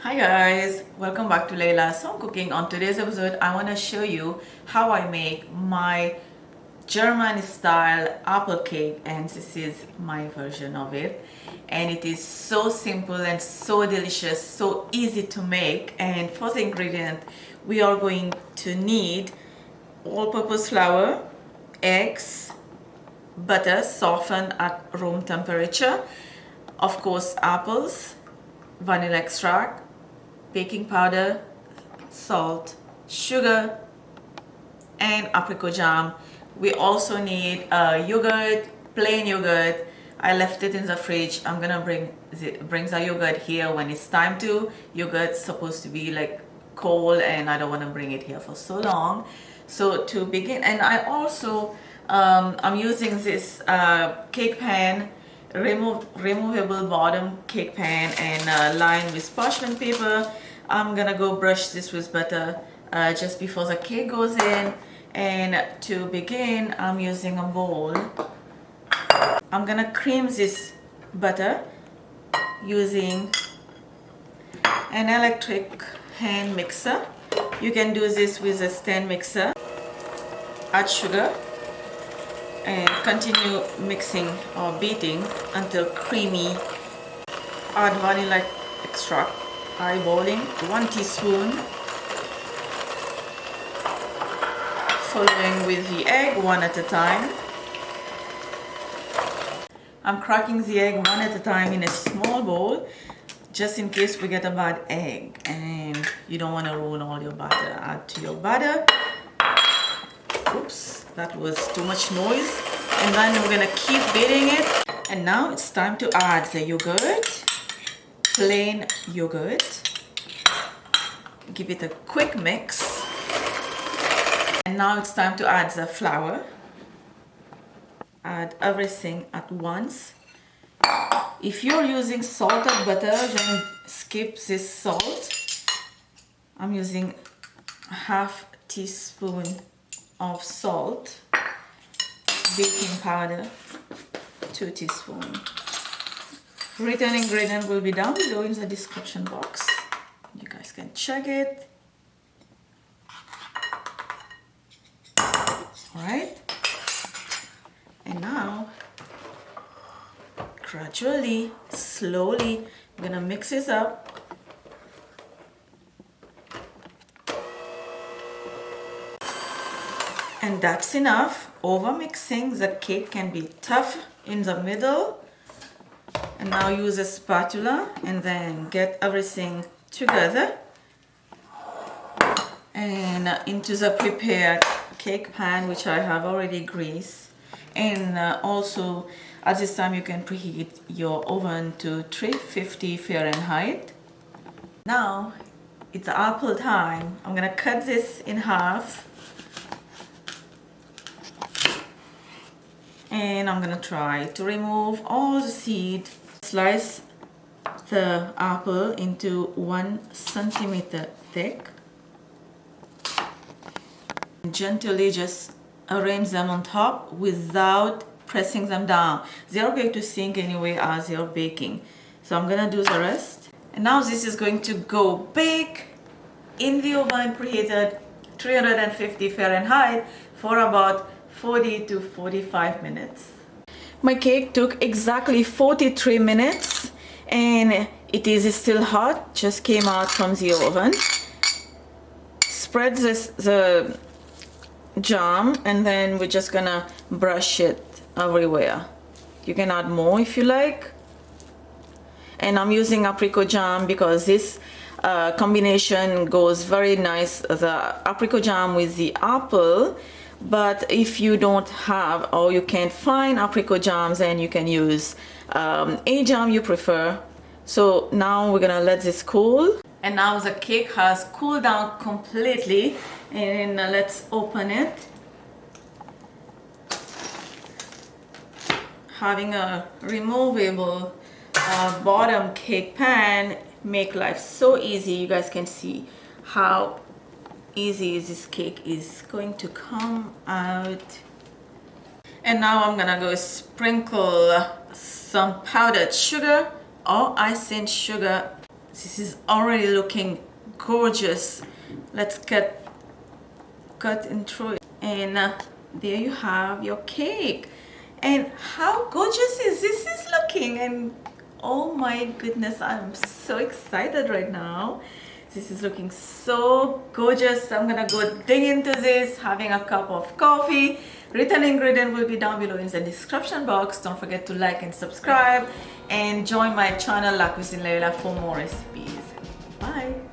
Hi guys, welcome back to Laila's Home Cooking. On today's episode, I want to show you how I make my German style apple cake, and this is my version of it. And it is so simple and so delicious, so easy to make. And for the ingredient, we are going to need all-purpose flour, eggs, butter softened at room temperature, of course apples, vanilla extract, baking powder, salt, sugar, and apricot jam. We also need yogurt, plain yogurt. I left it in the fridge. I'm gonna bring the yogurt here when it's time to. Yogurt's supposed to be like cold, and I don't want to bring it here for so long. So to begin, and I also I'm using this cake pan, removable bottom cake pan, and lined with parchment paper. I'm gonna go brush this with butter just before the cake goes in. And to begin, I'm using a bowl. I'm gonna cream this butter using an electric hand mixer. You can do this with a stand mixer. Add sugar and continue mixing or beating until creamy. Add vanilla extract, eyeballing 1 teaspoon, following with the egg one at a time. I'm cracking the egg one at a time in a small bowl just in case we get a bad egg and you don't want to ruin all your butter. Add to your butter. Oops, that was too much noise. And then we're gonna keep beating it. And now it's time to add the yogurt, plain yogurt. Give it a quick mix. And now it's time to add the flour. Add everything at once. If you're using salted butter, then skip this salt. I'm using ½ teaspoon of salt, baking powder 2 teaspoons. Written ingredient will be down below in the description box. You guys can check it. Alright, and now gradually, slowly, I'm gonna mix this up. And that's enough. Over mixing, the cake can be tough in the middle. And now use a spatula and then get everything together and into the prepared cake pan, which I have already greased. And also at this time you can preheat your oven to 350 Fahrenheit. Now it's apple time. I'm gonna cut this in half. And I'm gonna try to remove all the seed. Slice the apple into 1 centimeter thick. Gently just arrange them on top without pressing them down. They're going to sink anyway as you're baking. So I'm gonna do the rest. And now this is going to go bake in the oven preheated 350 Fahrenheit for about 40 to 45 minutes. My cake took exactly 43 minutes and it is still hot, just came out from the oven. Spread the jam and then we're just gonna brush it everywhere. You can add more if you like. And I'm using apricot jam because this combination goes very nice, the apricot jam with the apple. But if you don't have or you can't find apricot jams, then you can use any jam you prefer. So now we're gonna let this cool. And now the cake has cooled down completely. And let's open it. Having a removable bottom cake pan make life so easy. You guys can see how easy this cake is going to come out. And now I'm gonna go sprinkle some powdered sugar or icing sugar This is already looking gorgeous. Let's cut into it. And there you have your cake. And how gorgeous is this is looking. And oh my goodness, I'm so excited right now. This is looking so gorgeous. I'm gonna go dig into this, having a cup of coffee. Written ingredient will be down below in the description box. Don't forget to like and subscribe and join my channel La Cuisine Laila for more recipes. Bye.